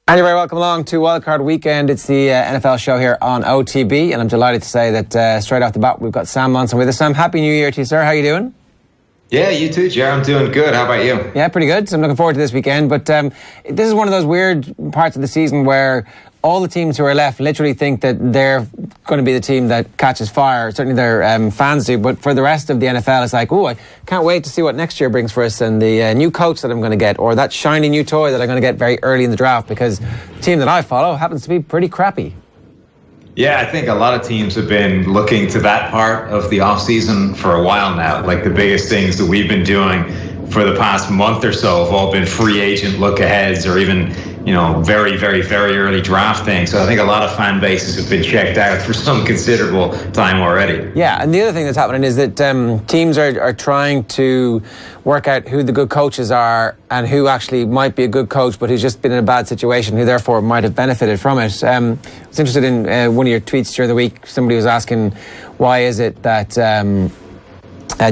And you're very welcome along to Wildcard Weekend. It's the NFL show here on OTB, and I'm delighted to say that straight off the bat we've got Sam Monson with us. Sam, Happy New Year to you, sir. How are you doing? Yeah, you too, Ger. I'm doing good. How about you? Yeah, pretty good. So I'm looking forward to this weekend. But this is one of those weird parts of the season where all the teams who are left literally think that they're going to be the team that catches fire. Certainly their fans do. But for the rest of the NFL, it's like, I can't wait to see what next year brings for us and the new coach that I'm going to get, or that shiny new toy that I'm going to get very early in the draft, because the team that I follow happens to be pretty crappy. Yeah, I think a lot of teams have been looking to that part of the offseason for a while now. Like, the biggest things that we've been doing for the past month or so have all been free agent look-aheads, or even, very, very, very early drafting. So I think a lot of fan bases have been checked out for some considerable time already. Yeah, and the other thing that's happening is that teams are trying to work out who the good coaches are and who actually might be a good coach but who's just been in a bad situation, who therefore might have benefited from it. I was interested in one of your tweets during the week. Somebody was asking, why is it that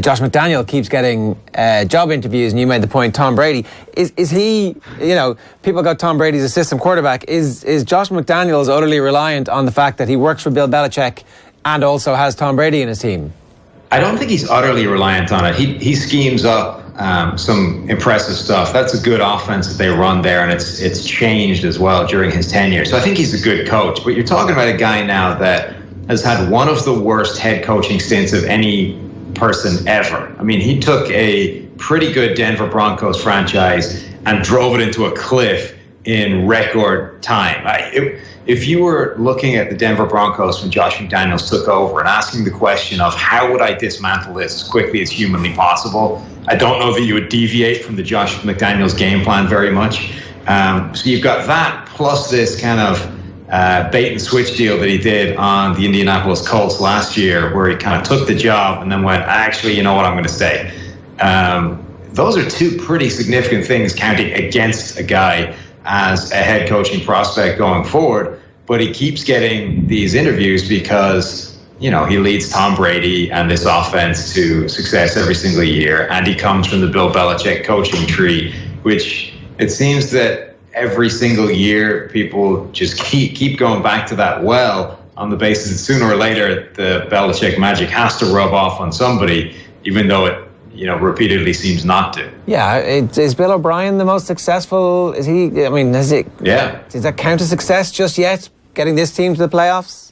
Josh McDaniel keeps getting job interviews, and you made the point, Tom Brady. Is he, people got Tom Brady as a system quarterback. Is Josh McDaniels utterly reliant on the fact that he works for Bill Belichick and also has Tom Brady in his team? I don't think he's utterly reliant on it. He schemes up some impressive stuff. That's a good offense that they run there, and it's changed as well during his tenure. So I think he's a good coach. But you're talking about a guy now that has had one of the worst head coaching stints of any person ever. I mean, he took a pretty good Denver Broncos franchise and drove it into a cliff in record time. If you were looking at the Denver Broncos when Josh McDaniels took over and asking the question of how would I dismantle this as quickly as humanly possible, I don't know that you would deviate from the Josh McDaniels game plan very much. So you've got that plus this kind of bait and switch deal that he did on the Indianapolis Colts last year, where he kind of took the job and then went, actually, you know what, I'm going to stay. Those are two pretty significant things counting against a guy as a head coaching prospect going forward. But he keeps getting these interviews because, he leads Tom Brady and this offense to success every single year. And he comes from the Bill Belichick coaching tree, which it seems that every single year people just keep going back to that well, on the basis that sooner or later the Belichick magic has to rub off on somebody, even though it repeatedly seems not to. Yeah, is Bill O'Brien the most successful? Is he? I mean, Yeah. Does that count as success just yet, getting this team to the playoffs?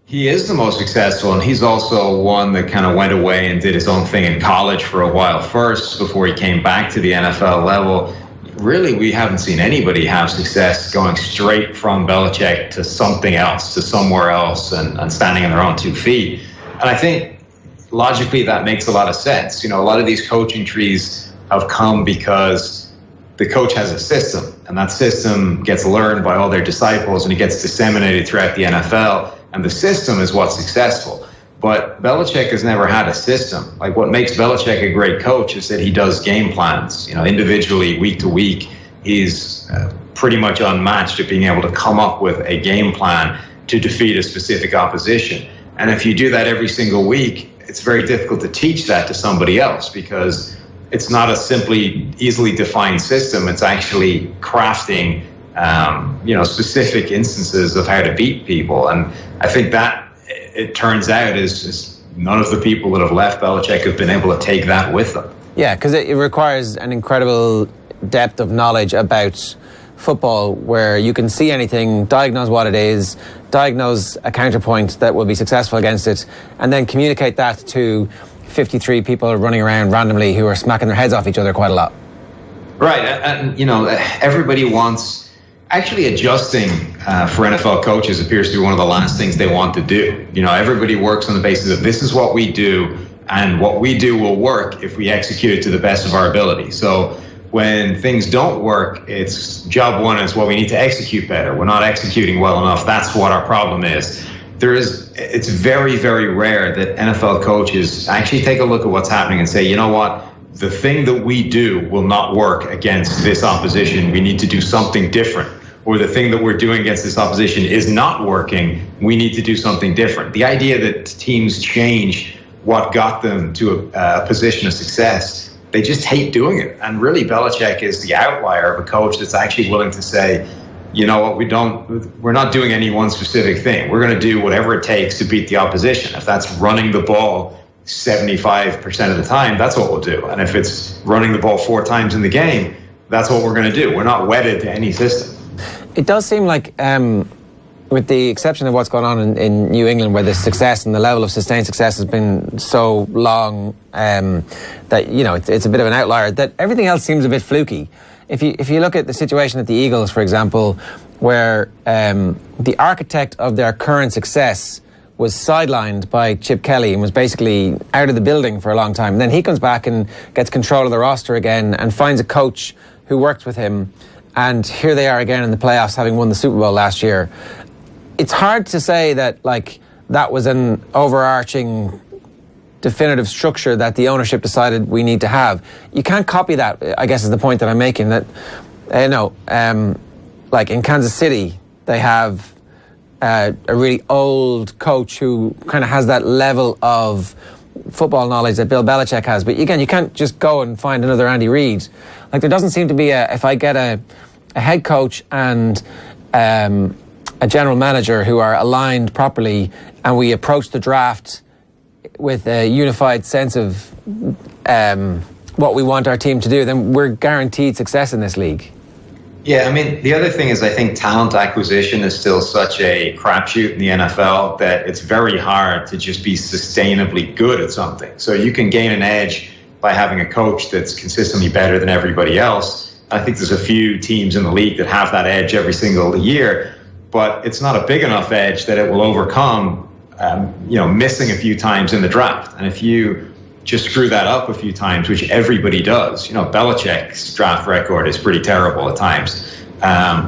He is the most successful, and he's also one that kind of went away and did his own thing in college for a while first before he came back to the NFL level. Really, we haven't seen anybody have success going straight from Belichick to something else, to somewhere else, and standing on their own 2 feet. And I think logically that makes a lot of sense. A lot of these coaching trees have come because the coach has a system, and that system gets learned by all their disciples, and it gets disseminated throughout the NFL, and the system is what's successful. But Belichick has never had a system. Like, what makes Belichick a great coach is that he does game plans. Individually, week to week, he's pretty much unmatched at being able to come up with a game plan to defeat a specific opposition. And if you do that every single week, it's very difficult to teach that to somebody else, because it's not a simply easily defined system. It's actually crafting, specific instances of how to beat people. And I think that, it turns out, is none of the people that have left Belichick have been able to take that with them. Yeah, because it requires an incredible depth of knowledge about football, where you can see anything, diagnose what it is, diagnose a counterpoint that will be successful against it, and then communicate that to 53 people running around randomly who are smacking their heads off each other quite a lot. Right, and everybody wants... Actually, adjusting for NFL coaches appears to be one of the last things they want to do. Everybody works on the basis of this is what we do, and what we do will work if we execute it to the best of our ability. So when things don't work, it's job one is, well, we need to execute better. We're not executing well enough. That's what our problem is. It's very, very rare that NFL coaches actually take a look at what's happening and say, you know what? The thing that we do will not work against this opposition. We need to do something different. Or the thing that we're doing against this opposition is not working. We need to do something different. The idea that teams change what got them to a position of success, they just hate doing it. And really, Belichick is the outlier of a coach that's actually willing to say, you know what, we're not doing any one specific thing. We're going to do whatever it takes to beat the opposition. If that's running the ball 75% of the time, that's what we'll do. And if it's running the ball 4 times in the game, that's what we're going to do. We're not wedded to any system. It does seem like, with the exception of what's going on in New England, where the success and the level of sustained success has been so long, that, you know, it's a bit of an outlier, that everything else seems a bit fluky. If you look at the situation at the Eagles, for example, where the architect of their current success was sidelined by Chip Kelly and was basically out of the building for a long time. And then he comes back and gets control of the roster again and finds a coach who worked with him. And here they are again in the playoffs, having won the Super Bowl last year. It's hard to say that, like, that was an overarching definitive structure that the ownership decided we need to have. You can't copy that, I guess, is the point that I'm making. That, like in Kansas City, they have a really old coach who kind of has that level of football knowledge that Bill Belichick has. But again, you can't just go and find another Andy Reid. Like, there doesn't seem to be if I get a head coach and a general manager who are aligned properly, and we approach the draft with a unified sense of what we want our team to do, then we're guaranteed success in this league. Yeah, I mean, the other thing is, I think talent acquisition is still such a crapshoot in the NFL that it's very hard to just be sustainably good at something. So you can gain an edge by having a coach that's consistently better than everybody else. I think there's a few teams in the league that have that edge every single year, but it's not a big enough edge that it will overcome, missing a few times in the draft. And if you just screw that up a few times, which everybody does, Belichick's draft record is pretty terrible at times.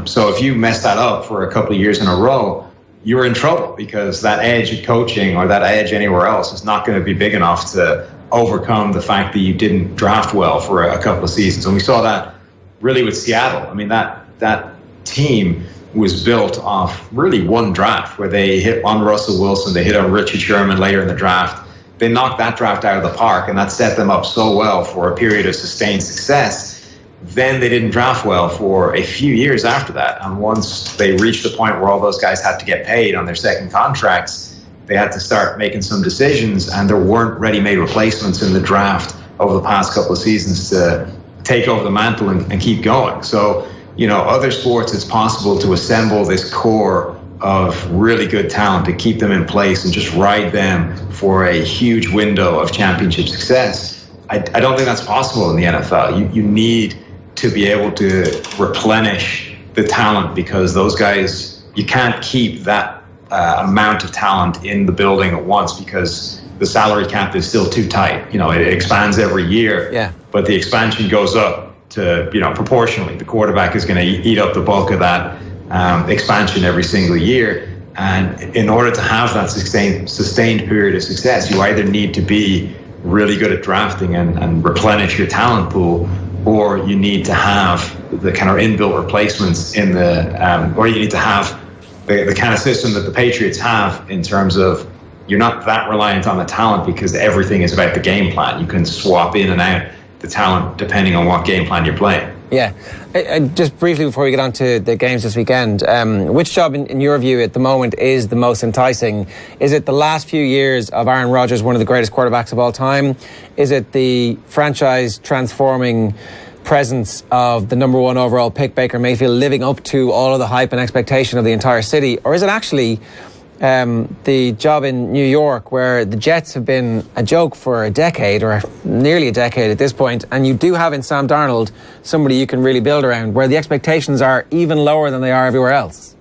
So if you mess that up for a couple of years in a row, you're in trouble, because that edge at coaching or that edge anywhere else is not going to be big enough to overcome the fact that you didn't draft well for a couple of seasons. And we saw that really with Seattle. I mean, that team was built off really one draft where they hit on Russell Wilson, they hit on Richard Sherman later in the draft. They knocked that draft out of the park, and that set them up so well for a period of sustained success. Then they didn't draft well for a few years after that. And once they reached the point where all those guys had to get paid on their second contracts, they had to start making some decisions, and there weren't ready-made replacements in the draft over the past couple of seasons to take over the mantle and keep going. So, other sports, it's possible to assemble this core of really good talent, to keep them in place and just ride them for a huge window of championship success. I don't think that's possible in the NFL. You need to be able to replenish the talent, because those guys, you can't keep that amount of talent in the building at once, because the salary cap is still too tight. It expands every year, but the expansion goes up to, proportionally. The quarterback is going to eat up the bulk of that expansion every single year. And in order to have that sustained period of success, you either need to be really good at drafting and replenish your talent pool, or you need to have the kind of inbuilt replacements in or you need to have the kind of system that the Patriots have, in terms of you're not that reliant on the talent, because everything is about the game plan. You can swap in and out the talent depending on what game plan you're playing. Yeah. Just briefly before we get on to the games this weekend, which job in your view at the moment is the most enticing? Is it the last few years of Aaron Rodgers, one of the greatest quarterbacks of all time? Is it the franchise transforming presence of the number 1 overall pick, Baker Mayfield, living up to all of the hype and expectation of the entire city? Or is it actually the job in New York, where the Jets have been a joke for a decade, or nearly a decade at this point, and you do have in Sam Darnold somebody you can really build around, where the expectations are even lower than they are everywhere else?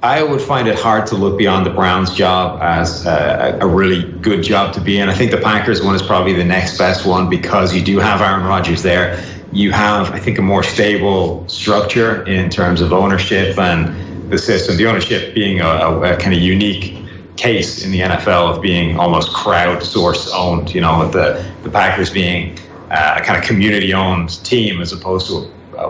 I would find it hard to look beyond the Browns job as a really good job to be in. I think the Packers one is probably the next best one, because you do have Aaron Rodgers there. You have, I think, a more stable structure in terms of ownership and the system, the ownership being a kind of unique case in the NFL of being almost crowdsource owned, the Packers being a kind of community owned team as opposed to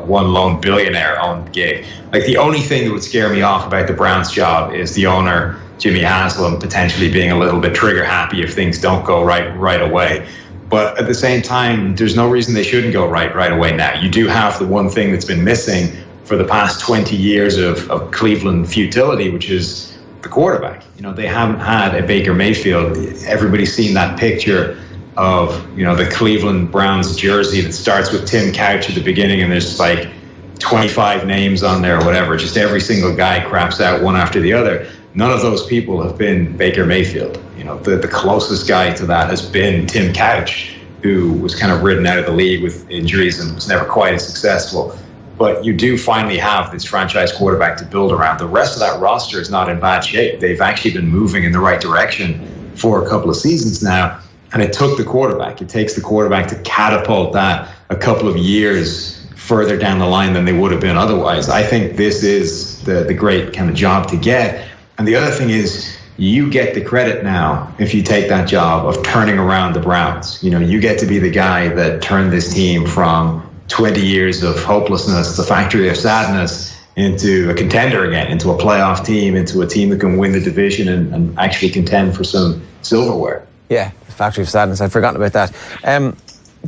one lone billionaire owned gig. Like, the only thing that would scare me off about the Browns job is the owner, Jimmy Haslam, potentially being a little bit trigger happy if things don't go right away. But at the same time, there's no reason they shouldn't go right away now. You do have the one thing that's been missing for the past 20 years of Cleveland futility, which is the quarterback. They haven't had a Baker Mayfield. Everybody's seen that picture of, the Cleveland Browns jersey that starts with Tim Couch at the beginning, and there's like 25 names on there or whatever. Just every single guy craps out one after the other. None of those people have been Baker Mayfield. The closest guy to that has been Tim Couch, who was kind of ridden out of the league with injuries and was never quite as successful. But you do finally have this franchise quarterback to build around. The rest of that roster is not in bad shape. They've actually been moving in the right direction for a couple of seasons now. And it took the quarterback. It takes the quarterback to catapult that a couple of years further down the line than they would have been otherwise. I think this is the great kind of job to get. And the other thing is, you get the credit now if you take that job of turning around the Browns. You get to be the guy that turned this team from 20 years of hopelessness, the factory of sadness, into a contender again, into a playoff team, into a team that can win the division and actually contend for some silverware. Yeah, the factory of sadness. I'd forgotten about that.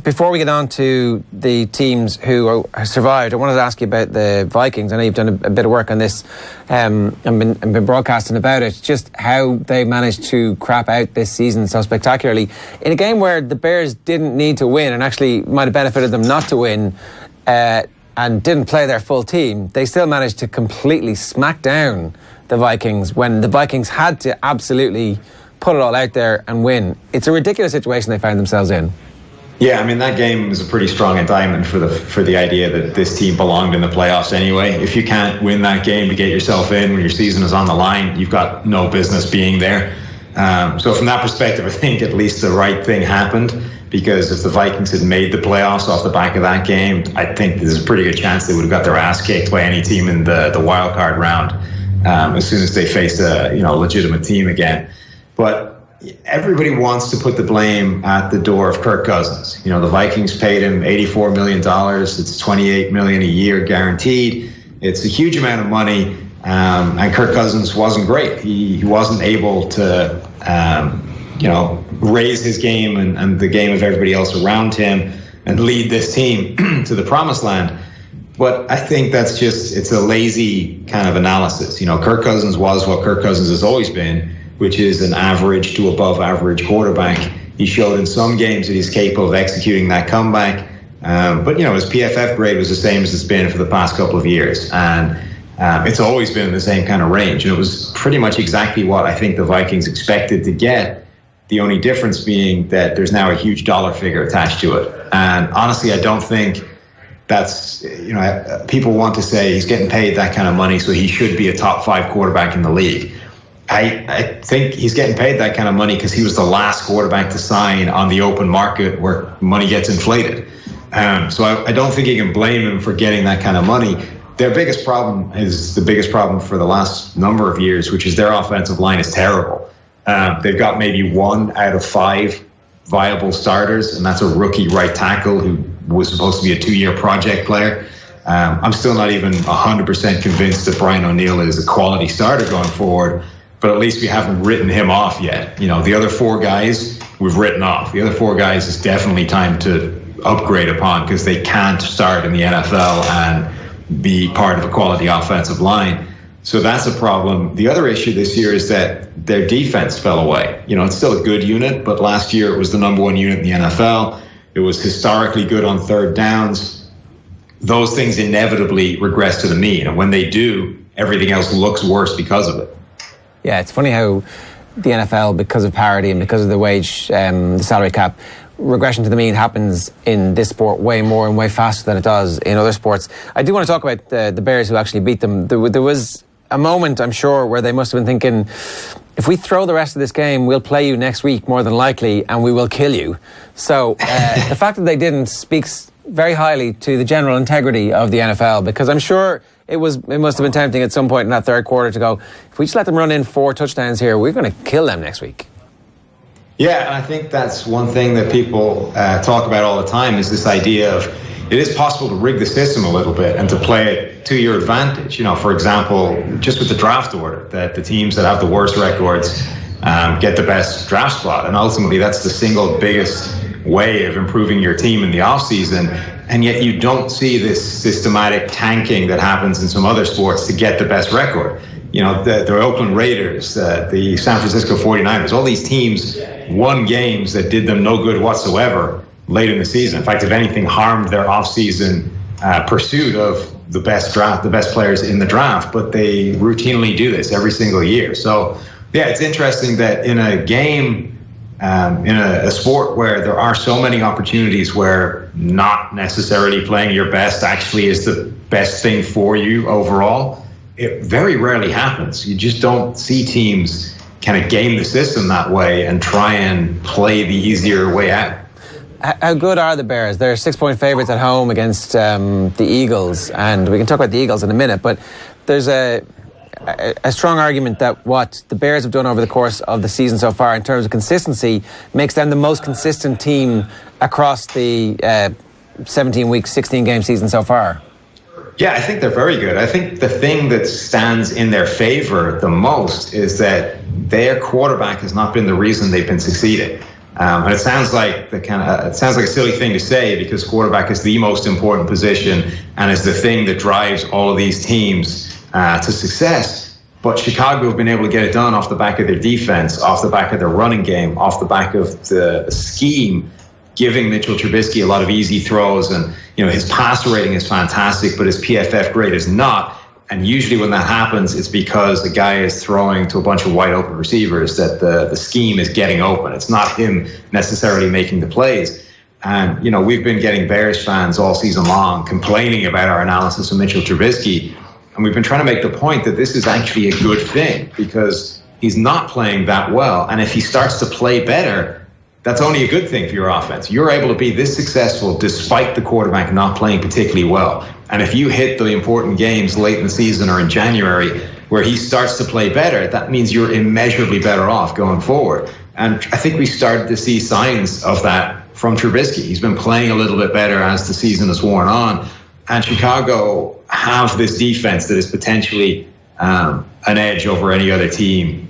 Before we get on to the teams who survived, I wanted to ask you about the Vikings. I know you've done a bit of work on this and been broadcasting about it, just how they managed to crap out this season so spectacularly. In a game where the Bears didn't need to win and actually might have benefited them not to win and didn't play their full team, they still managed to completely smack down the Vikings when the Vikings had to absolutely put it all out there and win. It's a ridiculous situation they found themselves in. Yeah, I mean, that game was a pretty strong indictment for the idea that this team belonged in the playoffs anyway. If you can't win that game to get yourself in when your season is on the line, you've got no business being there. So from that perspective, I think at least the right thing happened, because if the Vikings had made the playoffs off the back of that game, I think there's a pretty good chance they would have got their ass kicked by any team in the wild card round as soon as they faced a legitimate team again. But everybody wants to put the blame at the door of Kirk Cousins. The Vikings paid him $84 million. It's $28 million a year guaranteed. It's a huge amount of money. And Kirk Cousins wasn't great. He wasn't able to, raise his game and the game of everybody else around him and lead this team to the promised land. But I think it's a lazy kind of analysis. Kirk Cousins was what Kirk Cousins has always been, which is an average to above average quarterback. He showed in some games that he's capable of executing that comeback. But his PFF grade was the same as it's been for the past couple of years. And it's always been in the same kind of range. And it was pretty much exactly what I think the Vikings expected to get. The only difference being that there's now a huge dollar figure attached to it. And honestly, I don't think that's, people want to say he's getting paid that kind of money, so he should be a top 5 quarterback in the league. I think he's getting paid that kind of money because he was the last quarterback to sign on the open market where money gets inflated. So I don't think you can blame him for getting that kind of money. Their biggest problem is the biggest problem for the last number of years, which is their offensive line is terrible. They've got maybe 1 out of 5 viable starters, and that's a rookie right tackle who was supposed to be a 2-year project player. I'm still not even 100% convinced that Brian O'Neill is a quality starter going forward. But at least we haven't written him off yet. The other 4 guys we've written off. The other 4 guys is definitely time to upgrade upon, because they can't start in the NFL and be part of a quality offensive line. So that's a problem. The other issue this year is that their defense fell away. It's still a good unit, but last year it was the number 1 unit in the NFL. It was historically good on third downs. Those things inevitably regress to the mean. And when they do, everything else looks worse because of it. Yeah, it's funny how the NFL, because of parity and because of the wage, the salary cap, regression to the mean happens in this sport way more and way faster than it does in other sports. I do want to talk about the Bears who actually beat them. There was a moment, I'm sure, where they must have been thinking, if we throw the rest of this game, we'll play you next week more than likely and we will kill you. So the fact that they didn't speaks very highly to the general integrity of the NFL, because I'm sure it must have been tempting at some point in that third quarter to go, if we just let them run in 4 touchdowns here, we're going to kill them next week. Yeah, and I think that's one thing that people talk about all the time, is this idea of it is possible to rig the system a little bit and to play it to your advantage. For example, just with the draft order, that the teams that have the worst records get the best draft spot. And ultimately, that's the single biggest way of improving your team in the offseason. and yet you don't see this systematic tanking that happens in some other sports to get the best record. You know, the Oakland Raiders, the San Francisco 49ers, all these teams won games that did them no good whatsoever late in the season. In fact, if anything, harmed their off-season pursuit of the best players in the draft. But they routinely do this every single year. So, yeah, it's interesting that in a game, in a sport where there are so many opportunities where not necessarily playing your best actually is the best thing for you overall, it very rarely happens. You just don't see teams kind of game the system that way and try and play the easier way out. How good are the Bears? They're 6-point favourites at home against the Eagles, and we can talk about the Eagles in a minute, but there's a strong argument that what the Bears have done over the course of the season so far in terms of consistency makes them the most consistent team across the 17-week, 16-game season so far. Yeah, I think they're very good. I think the thing that stands in their favor the most is that their quarterback has not been the reason they've been succeeding. And it sounds like a silly thing to say because quarterback is the most important position and is the thing that drives all of these teams to success. But Chicago have been able to get it done off the back of their defense, off the back of their running game, off the back of the scheme, giving Mitchell Trubisky a lot of easy throws. And, you know, his passer rating is fantastic, but his PFF grade is not. And usually when that happens, it's because the guy is throwing to a bunch of wide open receivers that the scheme is getting open. It's not him necessarily making the plays. And, you know, we've been getting Bears fans all season long complaining about our analysis of Mitchell Trubisky. And we've been trying to make the point that this is actually a good thing because he's not playing that well. And if he starts to play better, that's only a good thing for your offense. You're able to be this successful despite the quarterback not playing particularly well. And if you hit the important games late in the season or in January where he starts to play better, that means you're immeasurably better off going forward. And I think we started to see signs of that from Trubisky. He's been playing a little bit better as the season has worn on. And Chicago have this defense that is potentially an edge over any other team,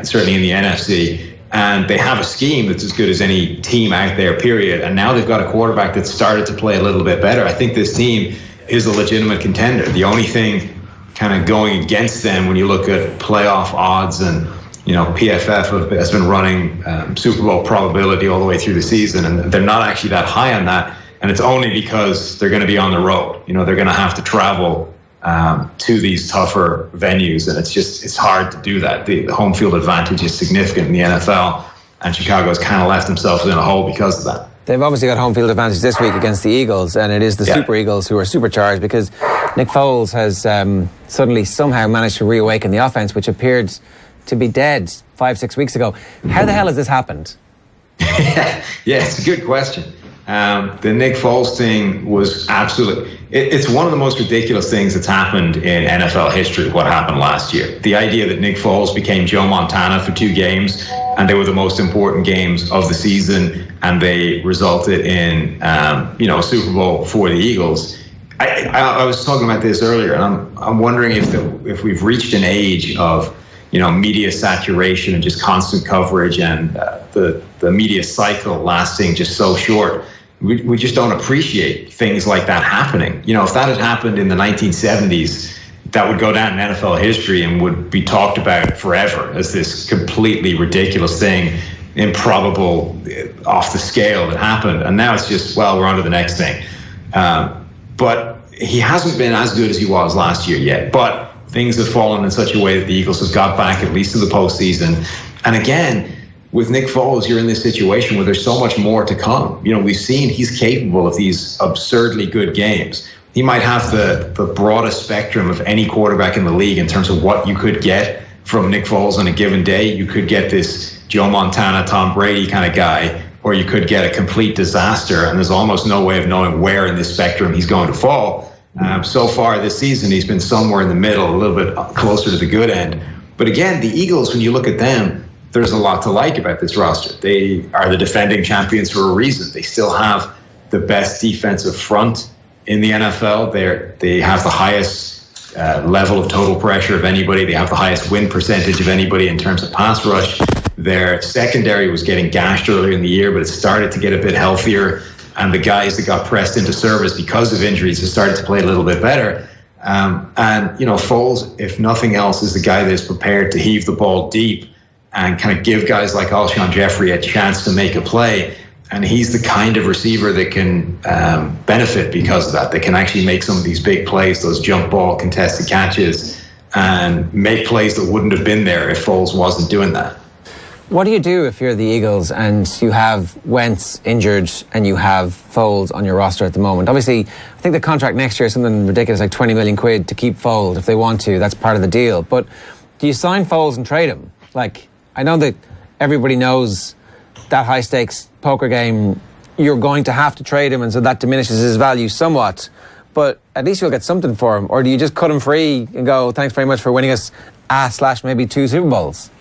certainly in the NFC. And they have a scheme that's as good as any team out there, period. And now they've got a quarterback that's started to play a little bit better. I think this team is a legitimate contender. The only thing kind of going against them when you look at playoff odds and, you know, PFF has been running Super Bowl probability all the way through the season, and they're not actually that high on that. And it's only because they're going to be on the road. You know, they're going to have to travel to these tougher venues, and it's hard to do that. The home field advantage is significant in the NFL, and Chicago's kind of left themselves in a hole because of that. They've obviously got home field advantage this week against the Eagles, and it is the Super Eagles who are supercharged because Nick Foles has suddenly somehow managed to reawaken the offense, which appeared to be dead 5-6 weeks ago. How the hell has this happened? Yeah, it's a good question. The Nick Foles thing was absolutely... It's one of the most ridiculous things that's happened in NFL history, what happened last year. The idea that Nick Foles became Joe Montana for 2 games, and they were the most important games of the season, and they resulted in a Super Bowl for the Eagles. I was talking about this earlier, and I'm wondering if we've reached an age of media saturation and just constant coverage and the media cycle lasting just so short. We just don't appreciate things like that happening. If that had happened in the 1970s, that would go down in NFL history and would be talked about forever as this completely ridiculous thing, improbable, off the scale that happened. And now it's just, well, we're on to the next thing. But he hasn't been as good as he was last year yet. But things have fallen in such a way that the Eagles have got back at least to the postseason. And again, with Nick Foles, you're in this situation where there's so much more to come. We've seen he's capable of these absurdly good games. He might have the broadest spectrum of any quarterback in the league in terms of what you could get from Nick Foles on a given day. You could get this Joe Montana, Tom Brady kind of guy, or you could get a complete disaster, and there's almost no way of knowing where in this spectrum he's going to fall. So far this season, he's been somewhere in the middle, a little bit closer to the good end. But again, the Eagles, when you look at them, there's a lot to like about this roster. They are the defending champions for a reason. They still have the best defensive front in the NFL. They have the highest level of total pressure of anybody. They have the highest win percentage of anybody in terms of pass rush. Their secondary was getting gashed earlier in the year, but it started to get a bit healthier. and the guys that got pressed into service because of injuries have started to play a little bit better. And, you know, Foles, if nothing else, is the guy that is prepared to heave the ball deep and kind of give guys like Alshon Jeffrey a chance to make a play. And he's the kind of receiver that can benefit because of that. They can actually make some of these big plays, those jump ball contested catches, and make plays that wouldn't have been there if Foles wasn't doing that. What do you do if you're the Eagles and you have Wentz injured and you have Foles on your roster at the moment? Obviously, I think the contract next year is something ridiculous, like 20 million quid to keep Foles if they want to. That's part of the deal. But do you sign Foles and trade him? Like, I know that everybody knows that high-stakes poker game, you're going to have to trade him, and so that diminishes his value somewhat. But at least you'll get something for him. Or do you just cut him free and go, thanks very much for winning us /maybe 2 Super Bowls?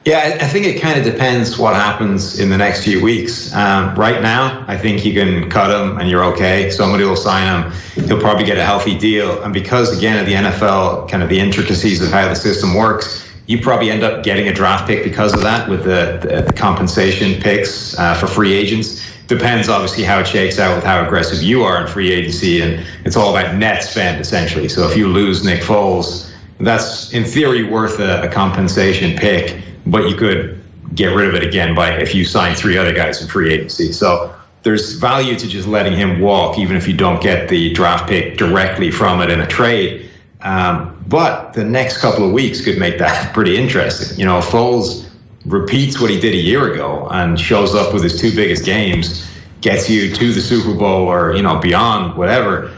Yeah, I think it kind of depends what happens in the next few weeks. Right now, I think you can cut him and you're okay. Somebody will sign him. He'll probably get a healthy deal. And because, again, of the NFL, kind of the intricacies of how the system works, you probably end up getting a draft pick because of that with the compensation picks for free agents. Depends, obviously, how it shakes out with how aggressive you are in free agency. And it's all about net spend, essentially. So if you lose Nick Foles, that's, in theory, worth a compensation pick. But you could get rid of it again if you sign 3 other guys in free agency. So there's value to just letting him walk, even if you don't get the draft pick directly from it in a trade. But the next couple of weeks could make that pretty interesting. You know, if Foles repeats what he did a year ago and shows up with his 2 biggest games, gets you to the Super Bowl or, you know, beyond, whatever.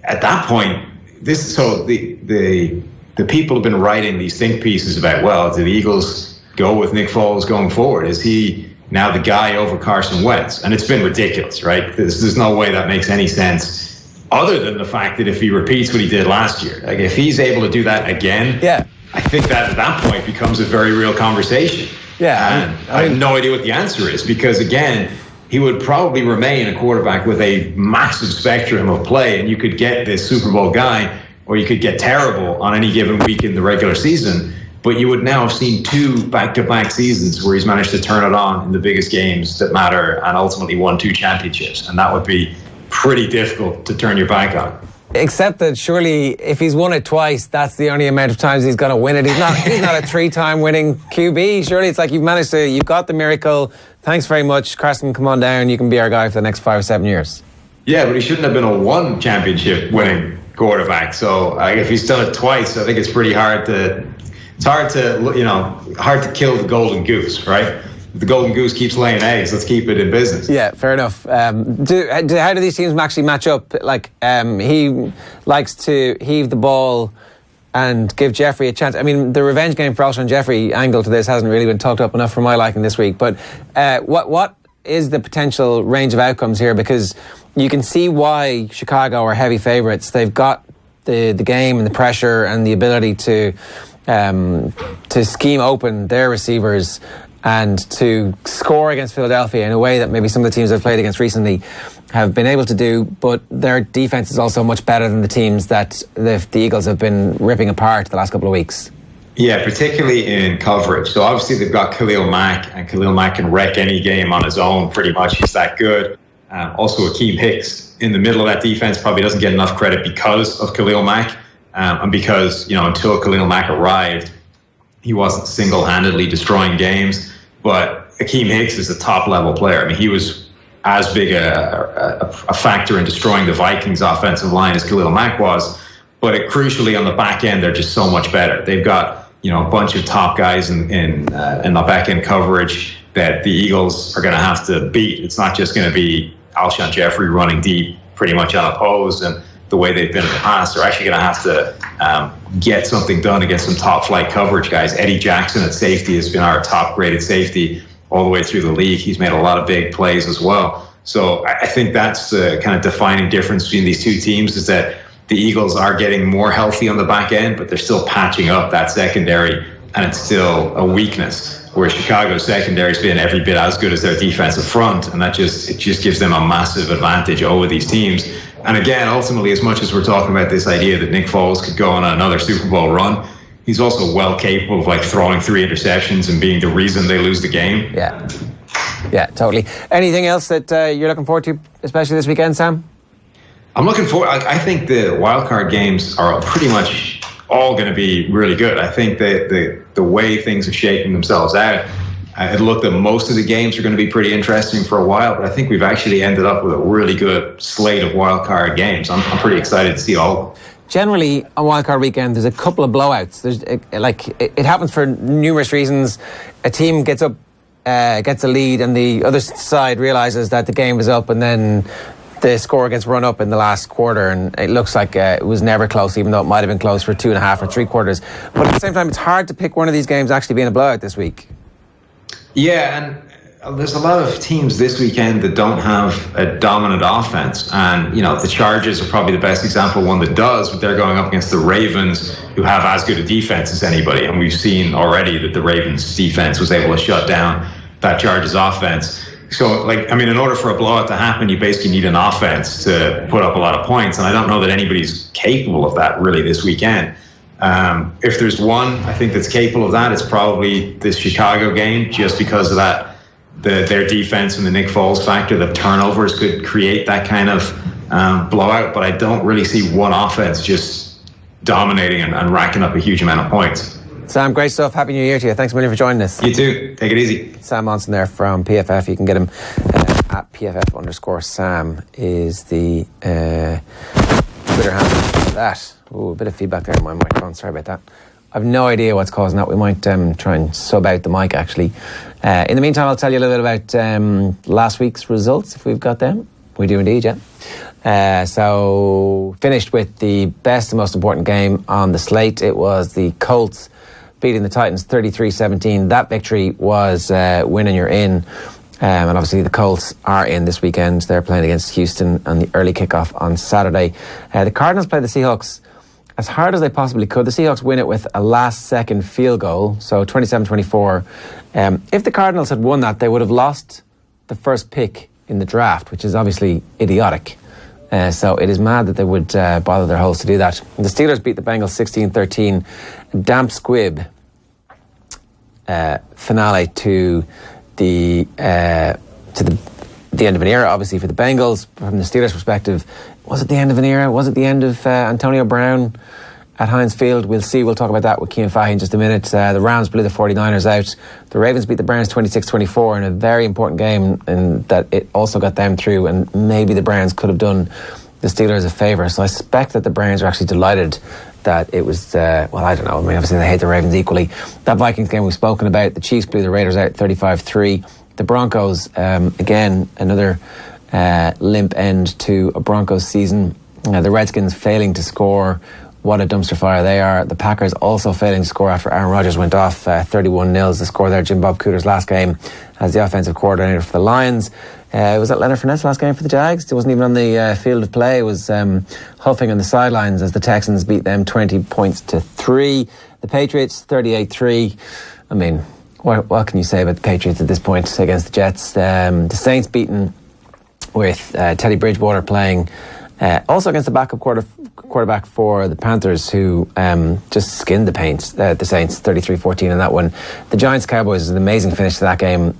At that point, the people have been writing these think pieces about, well, do the Eagles go with Nick Foles going forward? Is he now the guy over Carson Wentz? And it's been ridiculous, right? There's no way that makes any sense other than the fact that if he repeats what he did last year, like if he's able to do that again, yeah, I think that at that point becomes a very real conversation. Yeah. And I have no idea what the answer is because, again, he would probably remain a quarterback with a massive spectrum of play, and you could get this Super Bowl guy or you could get terrible on any given week in the regular season. But you would now have seen 2 back-to-back seasons where he's managed to turn it on in the biggest games that matter and ultimately won 2 championships. And that would be pretty difficult to turn your back on. Except that surely if he's won it twice, that's the only amount of times he's going to win it. He's not a 3-time winning QB. Surely it's like you've got the miracle. Thanks very much. Carson, come on down. You can be our guy for the next 5 or 7 years. Yeah, but he shouldn't have been a 1 championship winning quarterback. So if he's done it twice, I think it's pretty hard to... It's hard to kill the golden goose, right? If the golden goose keeps laying eggs, let's keep it in business. Yeah, fair enough. How do these teams actually match up? Like, he likes to heave the ball and give Jeffrey a chance. I mean, the revenge game for Alshon Jeffrey angle to this hasn't really been talked up enough for my liking this week. But what is the potential range of outcomes here? Because you can see why Chicago are heavy favourites. They've got the game and the pressure and the ability to scheme open their receivers and to score against Philadelphia in a way that maybe some of the teams they've played against recently have been able to do, but their defense is also much better than the teams that the Eagles have been ripping apart the last couple of weeks. Yeah, particularly in coverage. So obviously they've got Khalil Mack, and Khalil Mack can wreck any game on his own pretty much. He's that good. Also Akeem Hicks in the middle of that defense probably doesn't get enough credit because of Khalil Mack. And because, until Khalil Mack arrived, he wasn't single-handedly destroying games. But Akeem Hicks is a top-level player. I mean, he was as big a factor in destroying the Vikings' offensive line as Khalil Mack was. But crucially, on the back end, they're just so much better. They've got, a bunch of top guys in the back-end coverage that the Eagles are going to have to beat. It's not just going to be Alshon Jeffrey running deep pretty much unopposed and the way they've been in the past. They're actually going to have to get something done against some top-flight coverage guys. Eddie Jackson at safety has been our top-graded safety all the way through the league. He's made a lot of big plays as well. So I think that's the kind of defining difference between these two teams is that the Eagles are getting more healthy on the back end, but they're still patching up that secondary, and it's still a weakness. Where Chicago's secondary has been every bit as good as their defensive front, and it just gives them a massive advantage over these teams. And again, ultimately, as much as we're talking about this idea that Nick Foles could go on another Super Bowl run, he's also well capable of throwing 3 interceptions and being the reason they lose the game. Yeah. Yeah, totally. Anything else that you're looking forward to, especially this weekend, Sam? I'm looking forward. I think the wildcard games are pretty much all going to be really good. I think that the way things are shaking themselves out, it looked that most of the games are going to be pretty interesting for a while, but I think we've actually ended up with a really good slate of wildcard games. I'm pretty excited to see all of them. Generally, on wildcard weekend, there's a couple of blowouts. It happens for numerous reasons. A team gets up, gets a lead, and the other side realises that the game is up, and then the score gets run up in the last quarter, and it looks like it was never close, even though it might have been close for 2.5 or 3 quarters. But at the same time, it's hard to pick one of these games actually being a blowout this week. Yeah, and there's a lot of teams this weekend that don't have a dominant offense. And, the Chargers are probably the best example, one that does, but they're going up against the Ravens, who have as good a defense as anybody. And we've seen already that the Ravens defense was able to shut down that Chargers offense. So, in order for a blowout to happen, you basically need an offense to put up a lot of points. And I don't know that anybody's capable of that really this weekend. If there's one, I think that's capable of that, it's probably this Chicago game, just because of that, their defense and the Nick Foles factor. The turnovers could create that kind of blowout, but I don't really see one offense just dominating and racking up a huge amount of points. Sam, great stuff. Happy New Year to you. Thanks a million for joining us. You too. Take it easy. Sam Monson there from PFF. You can get him at PFF_Sam is the Twitter handle for that. Ooh, a bit of feedback there on my microphone. Sorry about that. I've no idea what's causing that. We might try and sub out the mic, actually. In the meantime, I'll tell you a little bit about last week's results, if we've got them. We do indeed, yeah. So, finished with the best and most important game on the slate. It was the Colts beating the Titans 33-17. That victory was winning you're in. And obviously the Colts are in this weekend. They're playing against Houston on the early kickoff on Saturday. The Cardinals play the Seahawks as hard as they possibly could. The Seahawks win it with a last-second field goal, so 27-24. If the Cardinals had won that, they would have lost the first pick in the draft, which is obviously idiotic. So it is mad that they would bother their hosts to do that. The Steelers beat the Bengals 16-13. Damp squib finale to the end of an era, obviously, for the Bengals. From the Steelers' perspective, was it the end of an era? Was it the end of Antonio Brown at Heinz Field? We'll see. We'll talk about that with Cian Fahey in just a minute. The Rams blew the 49ers out. The Ravens beat the Browns 26-24 in a very important game, and that it also got them through, and maybe the Browns could have done the Steelers a favour. So I suspect that the Browns are actually delighted that it was, I don't know. Obviously they hate the Ravens equally. That Vikings game we've spoken about. The Chiefs blew the Raiders out 35-3. The Broncos, again, another limp end to a Broncos season. The Redskins failing to score. What a dumpster fire they are. The Packers also failing to score after Aaron Rodgers went off 31-0. The score there, Jim Bob Cooter's last game as the offensive coordinator for the Lions. Was that Leonard Fournette's last game for the Jags? He wasn't even on the field of play. He was huffing on the sidelines as the Texans beat them 20-3. The Patriots 38-3. I mean, what can you say about the Patriots at this point against the Jets? The Saints beaten with Teddy Bridgewater playing also against the backup quarterback for the Panthers, who just skinned the paint. The Saints 33-14 in that one. The Giants-Cowboys is an amazing finish to that game.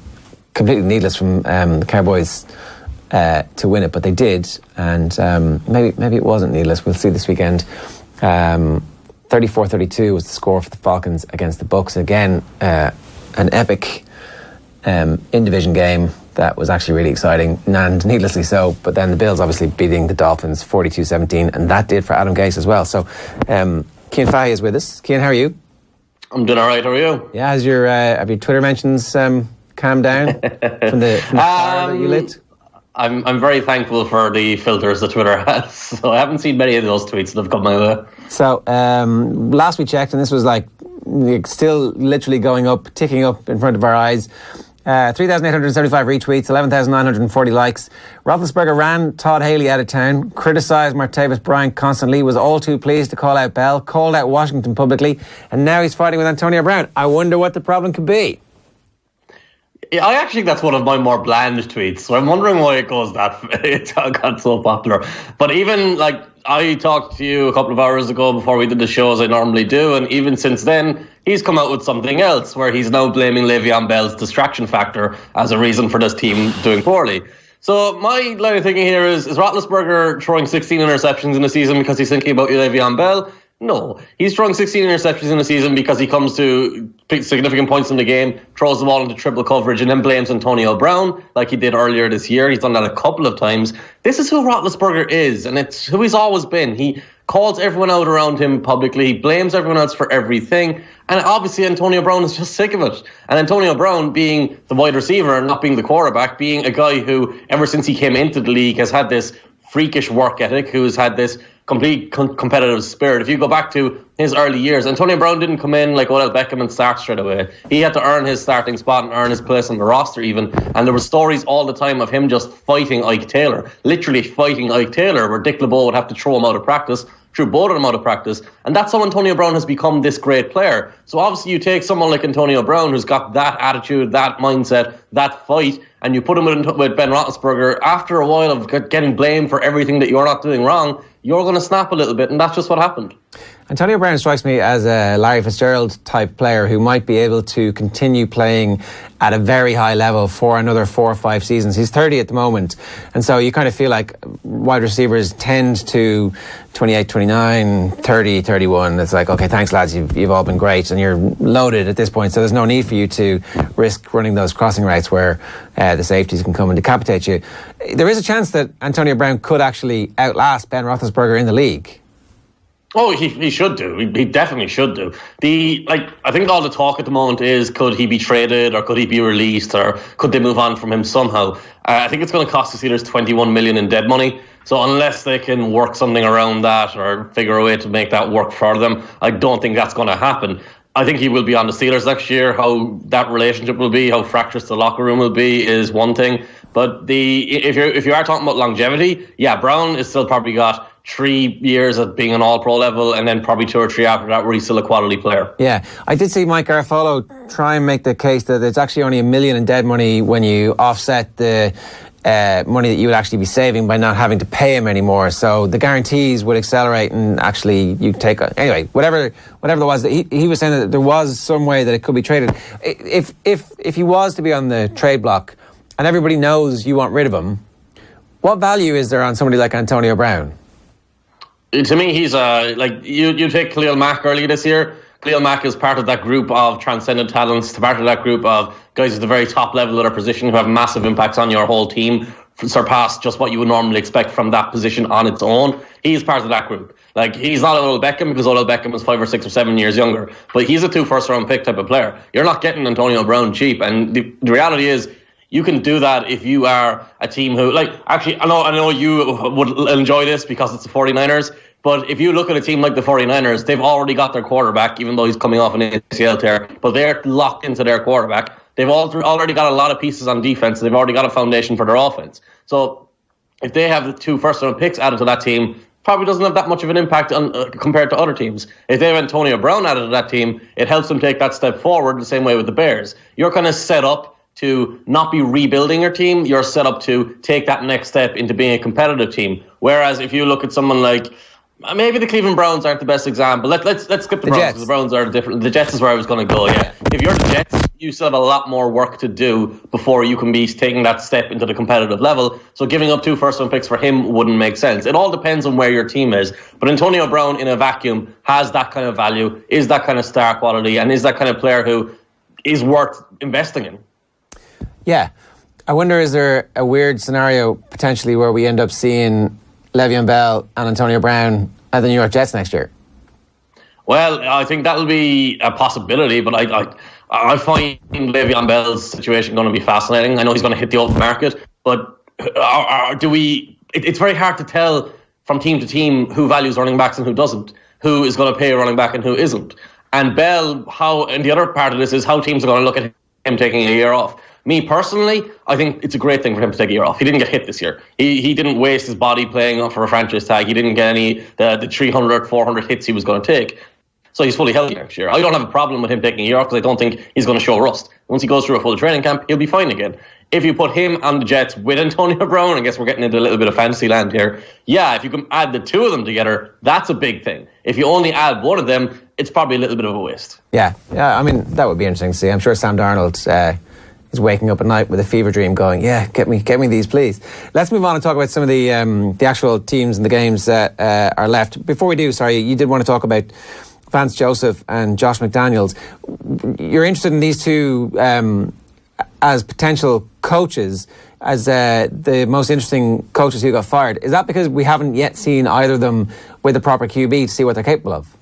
Completely needless from the Cowboys to win it, but they did, and maybe it wasn't needless. We'll see this weekend. 34-32 was the score for the Falcons against the Bucs. Again, an epic in-division game that was actually really exciting, and needlessly so. But then the Bills obviously beating the Dolphins 42-17, and that did for Adam Gase as well. So Cian Fahey is with us. Cian, how are you? I'm doing all right. How are you? Yeah, have your Twitter mentions calmed down from the fire that you lit? I'm very thankful for the filters that Twitter has. So I haven't seen many of those tweets that have come my way. So last we checked, and this was still literally going up, ticking up in front of our eyes. 3,875 retweets, 11,940 likes. Roethlisberger ran Todd Haley out of town, criticised Martavis Bryant constantly, was all too pleased to call out Bell, called out Washington publicly, and now he's fighting with Antonio Brown. I wonder what the problem could be. I actually think that's one of my more bland tweets. So I'm wondering why it goes that. It got so popular. But even like I talked to you a couple of hours ago before we did the show, as I normally do, and even since then, he's come out with something else where he's now blaming Le'Veon Bell's distraction factor as a reason for this team doing poorly. So my line of thinking here is Roethlisberger throwing 16 interceptions in a season because he's thinking about Le'Veon Bell? No, he's throwing 16 interceptions in a season because he comes to significant points in the game, throws the ball into triple coverage, and then blames Antonio Brown like he did earlier this year. He's done that a couple of times. This is who Roethlisberger is, and it's who he's always been. He calls everyone out around him publicly. He blames everyone else for everything. And obviously Antonio Brown is just sick of it. And Antonio Brown, being the wide receiver and not being the quarterback, being a guy who, ever since he came into the league, has had this freakish work ethic, who's had this complete competitive spirit. If you go back to his early years, Antonio Brown didn't come in like Odell Beckham and start straight away. He had to earn his starting spot and earn his place on the roster even. And there were stories all the time of him just fighting Ike Taylor, literally fighting Ike Taylor, where Dick LeBeau would have to throw him out of practice, threw both of them out of practice. And that's how Antonio Brown has become this great player. So obviously you take someone like Antonio Brown, who's got that attitude, that mindset, that fight, and you put him with Ben Roethlisberger. After a while of getting blamed for everything that you're not doing wrong, you're going to snap a little bit, and that's just what happened. Antonio Brown strikes me as a Larry Fitzgerald type player who might be able to continue playing at a very high level for another 4 or 5 seasons. He's 30 at the moment, and so you kind of feel like wide receivers tend to 28, 29, 30, 31. It's like, okay, thanks lads, you've all been great, and you're loaded at this point, so there's no need for you to risk running those crossing routes where the safeties can come and decapitate you. There is a chance that Antonio Brown could actually outlast Ben Roethlisberger in the league. Oh, he should do. He definitely should do. I think all the talk at the moment is, could he be traded or could he be released or could they move on from him somehow? I think it's going to cost the Steelers $21 million in dead money. So unless they can work something around that or figure a way to make that work for them, I don't think that's going to happen. I think he will be on the Steelers next year. How that relationship will be, how fractious the locker room will be is one thing. But if you are talking about longevity, yeah, Brown is still probably got 3 years of being an all-pro level and then probably 2 or 3 after that where he's still a quality player. Yeah, I did see Mike Garafolo try and make the case that it's actually only $1 million in dead money when you offset the money that you would actually be saving by not having to pay him anymore. So the guarantees would accelerate and actually you take... Anyway, whatever there was, he was saying that there was some way that it could be traded. If he was to be on the trade block and everybody knows you want rid of him, what value is there on somebody like Antonio Brown? To me, he's you take Khalil Mack earlier this year. Khalil Mack is part of that group of transcendent talents, part of that group of guys at the very top level of their position who have massive impacts on your whole team, surpass just what you would normally expect from that position on its own. He's part of that group. Like, he's not Odell Beckham because Odell Beckham was 5 or 6 or 7 years younger, but he's a 2 first-round pick type of player. You're not getting Antonio Brown cheap, and the reality is, you can do that if you are a team who, actually, I know you would enjoy this because it's the 49ers, but if you look at a team like the 49ers, they've already got their quarterback, even though he's coming off an ACL tear, but they're locked into their quarterback. They've already got a lot of pieces on defense. They've already got a foundation for their offense. So if they have the 2 first-round picks added to that team, probably doesn't have that much of an impact compared to other teams. If they have Antonio Brown added to that team, it helps them take that step forward the same way with the Bears. You're kind of set up to not be rebuilding your team. You're set up to take that next step into being a competitive team. Whereas if you look at someone like, maybe the Cleveland Browns aren't the best example. Let's skip the Browns because the Browns are different. The Jets is where I was going to go, yeah. If you're the Jets, you still have a lot more work to do before you can be taking that step into the competitive level. So giving up 2 first-round picks for him wouldn't make sense. It all depends on where your team is. But Antonio Brown in a vacuum has that kind of value, is that kind of star quality, and is that kind of player who is worth investing in. Yeah. I wonder, is there a weird scenario potentially where we end up seeing Le'Veon Bell and Antonio Brown at the New York Jets next year? Well, I think that'll be a possibility, but I find Le'Veon Bell's situation going to be fascinating. I know he's going to hit the open market, but it's very hard to tell from team to team who values running backs and who doesn't, who is going to pay a running back and who isn't. And Bell, and the other part of this is how teams are going to look at him taking a year off. Me personally, I think it's a great thing for him to take a year off. He didn't get hit this year. He didn't waste his body playing for a franchise tag. He didn't get any the 300, 400 hits he was going to take. So he's fully healthy next year. I don't have a problem with him taking a year off because I don't think he's going to show rust. Once he goes through a full training camp, he'll be fine again. If you put him on the Jets with Antonio Brown, I guess we're getting into a little bit of fantasy land here. Yeah, if you can add the two of them together, that's a big thing. If you only add one of them, it's probably a little bit of a waste. Yeah. I mean, that would be interesting to see. I'm sure Sam Darnold is waking up at night with a fever dream going, yeah, get me these, please. Let's move on and talk about some of the actual teams and the games that are left. Before we do, you did want to talk about Vance Joseph and Josh McDaniels. You're interested in these two as potential coaches, as the most interesting coaches who got fired. Is that because we haven't yet seen either of them with a proper QB to see what they're capable of?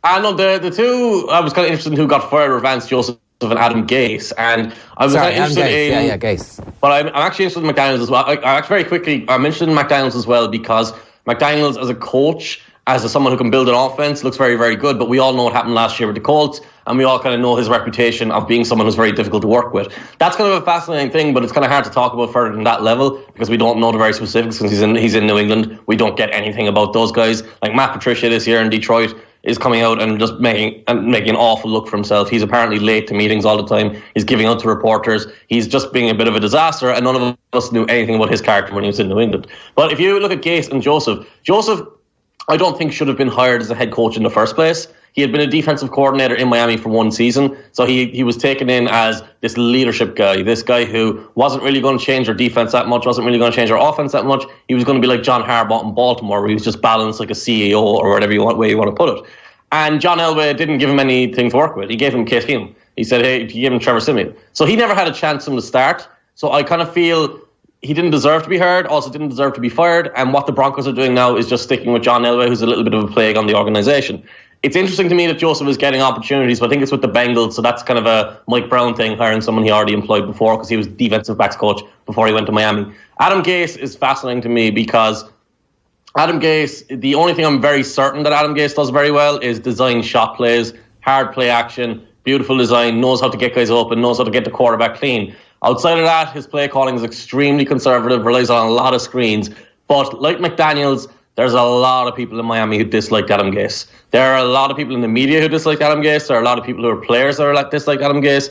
No, the two I was kind of interested in who got fired were Vance Joseph and Adam Gase, and I was kind of interested in Gase. But I'm actually interested in McDaniels as well. I'm interested in McDaniels as well because McDaniels as a coach, as someone who can build an offense, looks very, very good. But we all know what happened last year with the Colts, and we all kind of know his reputation of being someone who's very difficult to work with. That's kind of a fascinating thing, but it's kind of hard to talk about further than that level because we don't know the very specifics. Since he's in New England, we don't get anything about those guys. Like Matt Patricia this year in Detroit is coming out and just making an awful look for himself. He's apparently late to meetings all the time. He's giving out to reporters. He's just being a bit of a disaster, and none of us knew anything about his character when he was in New England. But if you look at Gase and Joseph, I don't think should have been hired as a head coach in the first place. He had been a defensive coordinator in Miami for one season, so he was taken in as this leadership guy, this guy who wasn't really going to change their defense that much, wasn't really going to change their offense that much. He was going to be like John Harbaugh in Baltimore, where he was just balanced like a CEO or whatever way you want to put it. And John Elway didn't give him anything to work with. He gave him Case Keenum. He said, hey, he gave him Trevor Siemian. So he never had a chance from the start. So I kind of feel he didn't deserve to be hired, also didn't deserve to be fired. And what the Broncos are doing now is just sticking with John Elway, who's a little bit of a plague on the organization. It's interesting to me that Joseph is getting opportunities, but I think it's with the Bengals, so that's kind of a Mike Brown thing, hiring someone he already employed before because he was defensive backs coach before he went to Miami. Adam Gase is fascinating to me because Adam Gase, the only thing I'm very certain that Adam Gase does very well is design shot plays, hard play action, beautiful design, knows how to get guys open, knows how to get the quarterback clean. Outside of that, his play calling is extremely conservative, relies on a lot of screens. But like McDaniels, there's a lot of people in Miami who dislike Adam Gase. There are a lot of people in the media who dislike Adam Gase. There are a lot of people who are players that are dislike Adam Gase.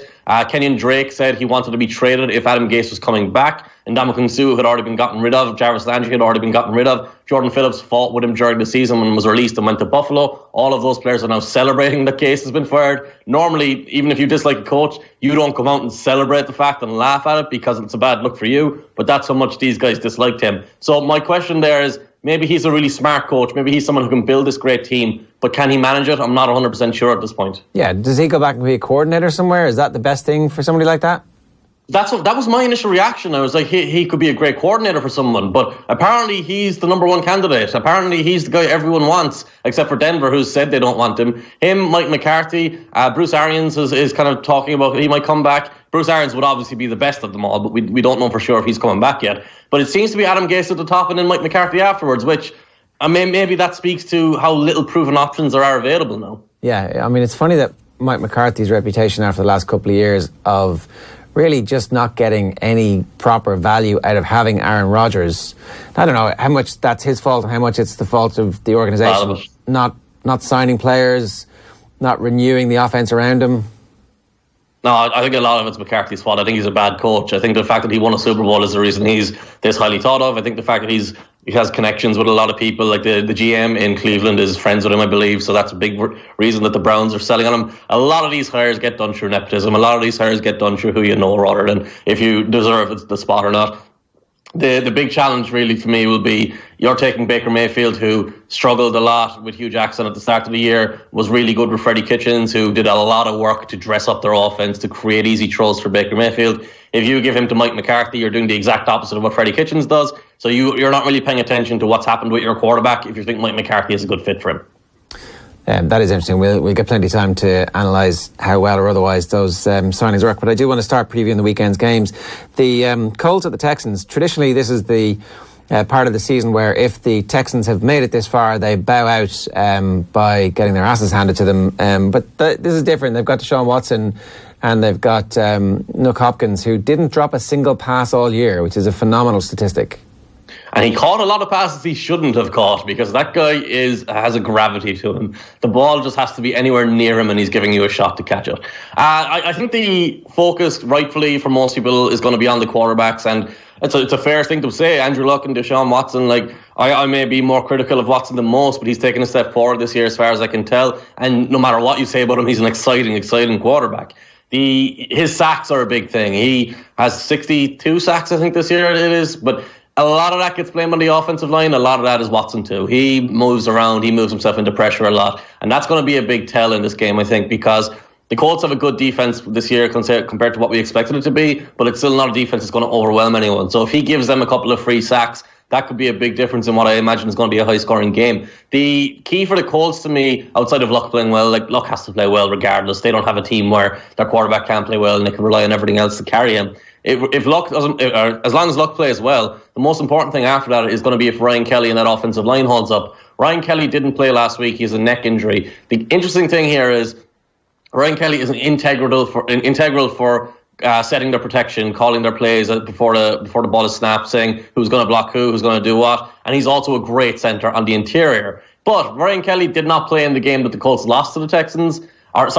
Kenyon Drake said he wanted to be traded if Adam Gase was coming back. And Ndamukong Suh had already been gotten rid of. Jarvis Landry had already been gotten rid of. Jordan Phillips fought with him during the season when he was released and went to Buffalo. All of those players are now celebrating that Gase has been fired. Normally, even if you dislike a coach, you don't come out and celebrate the fact and laugh at it because it's a bad look for you. But that's how much these guys disliked him. So my question there is, maybe he's a really smart coach. Maybe he's someone who can build this great team. But can he manage it? I'm not 100% sure at this point. Yeah, does he go back and be a coordinator somewhere? Is that the best thing for somebody like that? That was my initial reaction. I was like, he could be a great coordinator for someone, but apparently he's the number one candidate. Apparently he's the guy everyone wants, except for Denver, who said they don't want him. Him, Mike McCarthy, Bruce Arians is kind of talking about he might come back. Bruce Arians would obviously be the best of them all, but we don't know for sure if he's coming back yet. But it seems to be Adam Gase at the top and then Mike McCarthy afterwards, which maybe that speaks to how little proven options there are available now. Yeah, I mean, it's funny that Mike McCarthy's reputation after the last couple of years of really just not getting any proper value out of having Aaron Rodgers. I don't know how much that's his fault and how much it's the fault of the organisation. Not signing players, not renewing the offense around him. No, I think a lot of it's McCarthy's fault. I think he's a bad coach. I think the fact that he won a Super Bowl is the reason he's this highly thought of. I think the fact that he has connections with a lot of people, like the GM in Cleveland is friends with him, I believe. So that's a big reason that the Browns are selling on him. A lot of these hires get done through nepotism. A lot of these hires get done through who you know rather than if you deserve the spot or not. The big challenge really for me will be you're taking Baker Mayfield, who struggled a lot with Hugh Jackson at the start of the year, was really good with Freddie Kitchens, who did a lot of work to dress up their offense, to create easy throws for Baker Mayfield. If you give him to Mike McCarthy, you're doing the exact opposite of what Freddie Kitchens does. So you're not really paying attention to what's happened with your quarterback if you think Mike McCarthy is a good fit for him. That is interesting. We'll get plenty of time to analyse how well or otherwise those signings work. But I do want to start previewing the weekend's games. The Colts at the Texans. Traditionally, this is the part of the season where if the Texans have made it this far, they bow out by getting their asses handed to them. But this is different. They've got Deshaun Watson and they've got Nuke Hopkins, who didn't drop a single pass all year, which is a phenomenal statistic. And he caught a lot of passes he shouldn't have caught because that guy has a gravity to him. The ball just has to be anywhere near him and he's giving you a shot to catch it. I think the focus, rightfully, for most people is going to be on the quarterbacks. And it's a fair thing to say. Andrew Luck and Deshaun Watson, I may be more critical of Watson than most, but he's taken a step forward this year as far as I can tell. And no matter what you say about him, he's an exciting quarterback. His sacks are a big thing. He has 62 sacks, I think, this year it is. But a lot of that gets blamed on the offensive line. A lot of that is Watson too. He moves around. He moves himself into pressure a lot. And that's going to be a big tell in this game, I think, because the Colts have a good defense this year compared to what we expected it to be, but it's still not a defense that's going to overwhelm anyone. So if he gives them a couple of free sacks, that could be a big difference in what I imagine is going to be a high-scoring game. The key for the Colts, to me, outside of Luck playing well, Luck has to play well regardless. They don't have a team where their quarterback can't play well and they can rely on everything else to carry him. If Luck doesn't, as long as Luck plays well, the most important thing after that is going to be if Ryan Kelly and that offensive line holds up. Ryan Kelly didn't play last week. He has a neck injury. The interesting thing here is Ryan Kelly is integral for setting their protection, calling their plays before the ball is snapped, saying who's going to block who's going to do what. And he's also a great center on the interior. But Ryan Kelly did not play in the game that the Colts lost to the Texans.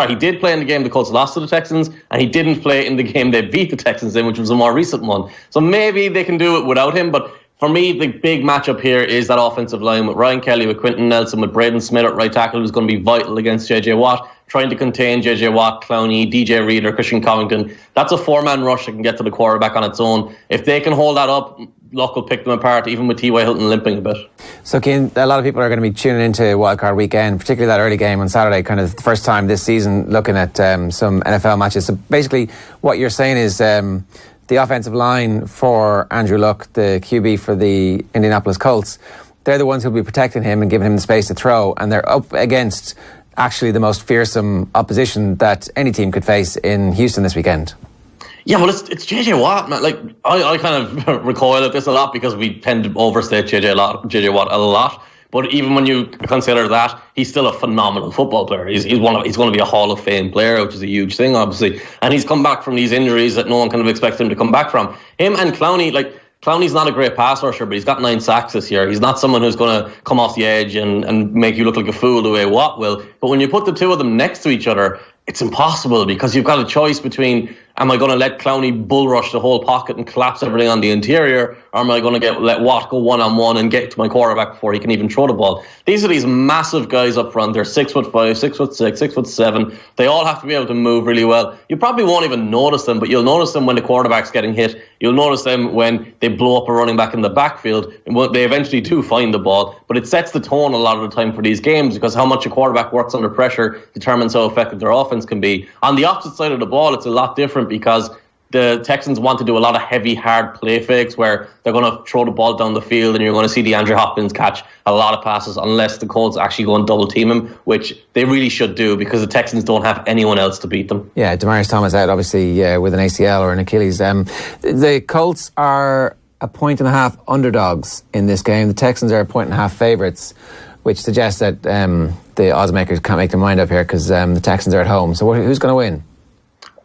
He did play in the game the Colts lost to the Texans, and he didn't play in the game they beat the Texans in, which was a more recent one. So maybe they can do it without him, but for me, the big matchup here is that offensive line with Ryan Kelly, with Quentin Nelson, with Braden Smith at right tackle, who's going to be vital against J.J. Watt, trying to contain J.J. Watt, Clowney, DJ Reader, Christian Covington. That's a four-man rush that can get to the quarterback on its own. If they can hold that up, Luck will pick them apart, even with T.Y. Hilton limping a bit. So, Cian, a lot of people are going to be tuning into Wildcard Weekend, particularly that early game on Saturday, kind of the first time this season looking at some NFL matches. So basically what you're saying is the offensive line for Andrew Luck, the QB for the Indianapolis Colts, they're the ones who'll be protecting him and giving him the space to throw, and they're up against actually the most fearsome opposition that any team could face in Houston this weekend. Yeah, well, it's J.J. Watt, man. I kind of recoil at this a lot because we tend to overstate J.J. Watt a lot. But even when you consider that, he's still a phenomenal football player. He's going to be a Hall of Fame player, which is a huge thing, obviously. And he's come back from these injuries that no one kind of expects him to come back from. Him and Clowney, Clowney's not a great pass rusher, but he's got 9 sacks this year. He's not someone who's going to come off the edge and make you look like a fool the way Watt will. But when you put the two of them next to each other, it's impossible because you've got a choice between, am I going to let Clowney bull rush the whole pocket and collapse everything on the interior, or am I going to let Watt go one-on-one and get to my quarterback before he can even throw the ball? These are these massive guys up front. They're 6'5", 6'6", 6'7". They all have to be able to move really well. You probably won't even notice them, but you'll notice them when the quarterback's getting hit. You'll notice them when they blow up a running back in the backfield, and they eventually do find the ball. But it sets the tone a lot of the time for these games because how much a quarterback works under pressure determines how effective their offense can be. On the opposite side of the ball, it's a lot different because the Texans want to do a lot of heavy, hard play fakes where they're going to throw the ball down the field and you're going to see DeAndre Hopkins catch a lot of passes unless the Colts actually go and double team him, which they really should do because the Texans don't have anyone else to beat them. Yeah, Demaryius Thomas out, obviously, with an ACL or an Achilles. The Colts are 1.5 underdogs in this game. The Texans are 1.5 favourites, which suggests that the oddsmakers can't make their mind up here because the Texans are at home. So who's going to win?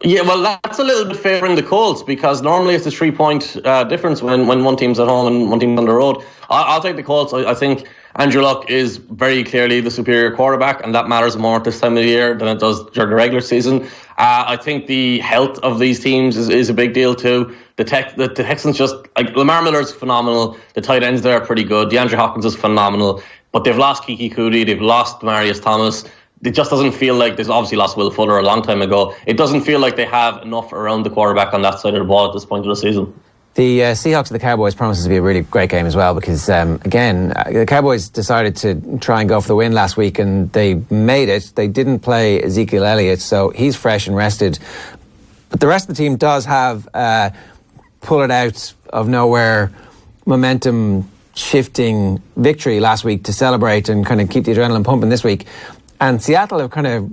Yeah, well, that's a little bit favouring the Colts because normally it's a 3-point difference when one team's at home and one team's on the road. I'll take the Colts. I think Andrew Luck is very clearly the superior quarterback, and that matters more at this time of the year than it does during the regular season. I think the health of these teams is a big deal too. The Texans just, Lamar Miller's phenomenal. The tight ends there are pretty good. DeAndre Hopkins is phenomenal. But they've lost Kiki Coody. They've lost Demaryius Thomas. It just doesn't feel like they've obviously lost Will Fuller a long time ago. It doesn't feel like they have enough around the quarterback on that side of the ball at this point of the season. The Seahawks and the Cowboys promises to be a really great game as well because, again, the Cowboys decided to try and go for the win last week and they made it. They didn't play Ezekiel Elliott, so he's fresh and rested. But the rest of the team does have pull it out of nowhere momentum shifting victory last week to celebrate and kind of keep the adrenaline pumping this week. And Seattle have kind of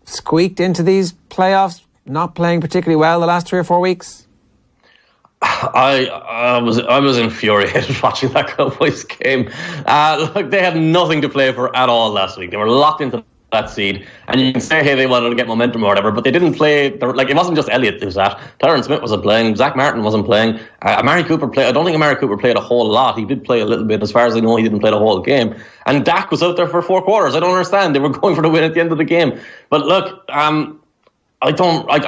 squeaked into these playoffs, not playing particularly well the last 3 or 4 weeks. I was infuriated watching that Cowboys game. They had nothing to play for at all last week. They were locked into that seed. And you can say, hey, they wanted to get momentum or whatever, but they didn't play. It wasn't just Elliott who was that. Tyron Smith wasn't playing. Zach Martin wasn't playing. Amari Cooper played. I don't think Amari Cooper played a whole lot. He did play a little bit. As far as I know, he didn't play the whole game. And Dak was out there for 4 quarters. I don't understand. They were going for the win at the end of the game. But look, I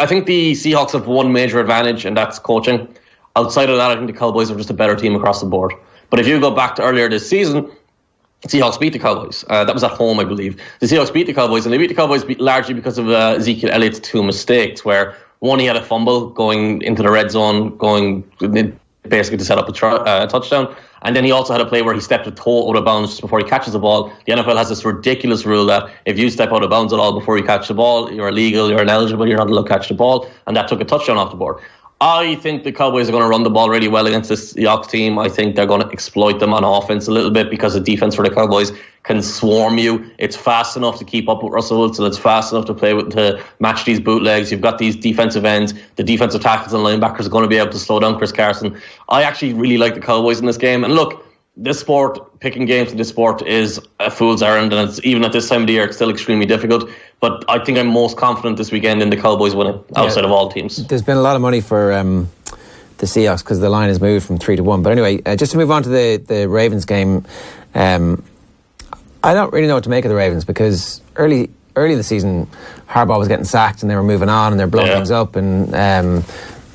think the Seahawks have one major advantage, and that's coaching. Outside of that, I think the Cowboys are just a better team across the board. But if you go back to earlier this season, Seahawks beat the Cowboys. That was at home, I believe. The Seahawks beat the Cowboys, and they beat the Cowboys largely because of Ezekiel Elliott's 2 mistakes, where one, he had a fumble going into the red zone, going basically to set up a touchdown. And then he also had a play where he stepped a toe out of bounds just before he catches the ball. The NFL has this ridiculous rule that if you step out of bounds at all before you catch the ball, you're illegal, you're ineligible, you're not allowed to catch the ball. And that took a touchdown off the board. I think the Cowboys are going to run the ball really well against this Seahawks team. I think they're going to exploit them on offense a little bit because the defense for the Cowboys can swarm you. It's fast enough to keep up with Russell Wilson. It's fast enough to match these bootlegs. You've got these defensive ends. The defensive tackles and linebackers are going to be able to slow down Chris Carson. I actually really like the Cowboys in this game. And look, this sport, picking games in this sport is a fool's errand, and it's, even at this time of the year, it's still extremely difficult. But I think I'm most confident this weekend in the Cowboys winning, outside of all teams. There's been a lot of money for the Seahawks because the line has moved from 3-1. But anyway, just to move on to the Ravens game, I don't really know what to make of the Ravens because early in the season, Harbaugh was getting sacked and they were moving on and they're blowing things up, and